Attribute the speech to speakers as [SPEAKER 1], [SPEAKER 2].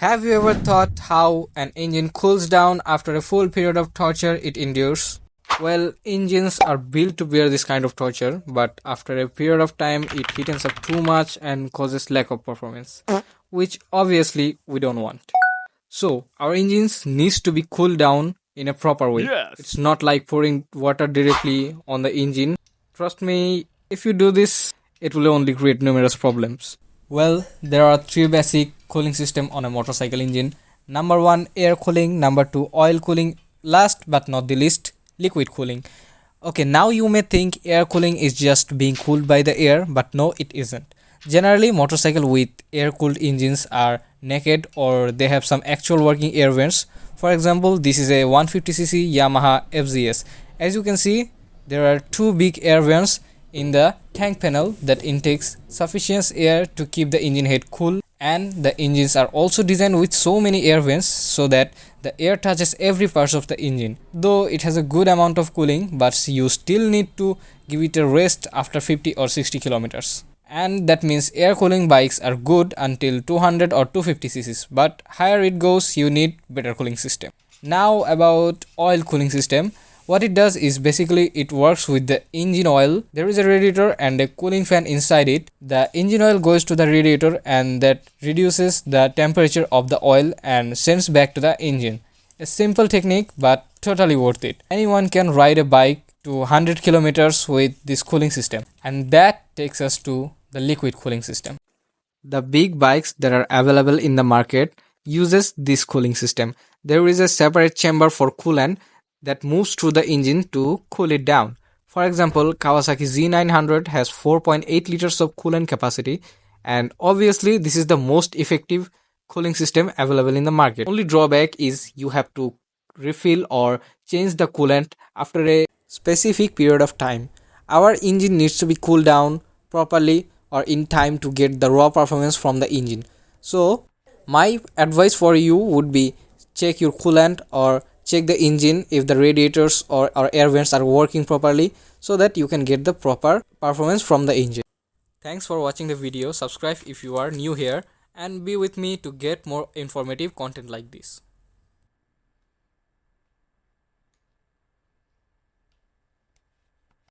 [SPEAKER 1] Have you ever thought how an engine cools down after a full period of torture it endures? Well, engines are built to bear this kind of torture, but after a period of time it heats up too much and causes lack of performance, which obviously we don't want. So, our engines needs to be cooled down in a proper way. It's
[SPEAKER 2] Yes.
[SPEAKER 1] not like pouring water directly on the engine. Trust me, if you do this, it will only create numerous problems. Well, there are three basic cooling system on a motorcycle engine. Number one, air cooling. Number two, oil cooling. Last but not the least, liquid cooling. Okay, now you may think air cooling is just being cooled by the air, but no, it isn't. Generally, motorcycle with air cooled engines are naked or they have some actual working air vents. For example, this is a 150cc Yamaha FZS. As you can see, there are two big air vents in the tank panel that intakes sufficient air to keep the engine head cool, and the engines are also designed with so many air vents so that the air touches every part of the engine. Though it has a good amount of cooling, but you still need to give it a rest after 50 or 60 kilometers. And that means air cooling bikes are good until 200 or 250 cc's, but higher it goes you need better cooling system. Now about oil cooling system. What it does is basically it works with the engine oil. There is a radiator and a cooling fan inside it. The engine oil goes to the radiator and that reduces the temperature of the oil and sends back to the engine. A simple technique but totally worth it. Anyone can ride a bike to 100 kilometers with this cooling system. And that takes us to the liquid cooling system. The big bikes that are available in the market uses this cooling system. There is a separate chamber for coolant that moves through the engine to cool it down. For example, Kawasaki Z900 has 4.8 liters of coolant capacity, and obviously this is the most effective cooling system available in the market. Only drawback is you have to refill or change the coolant after a specific period of time. Our engine needs to be cooled down properly or in time to get the raw performance from the engine. So my advice for you would be check your coolant or check the engine if the radiators or air vents are working properly so that you can get the proper performance from the engine. Thanks for watching the video. Subscribe if you are new here and be with me to get more informative content like this.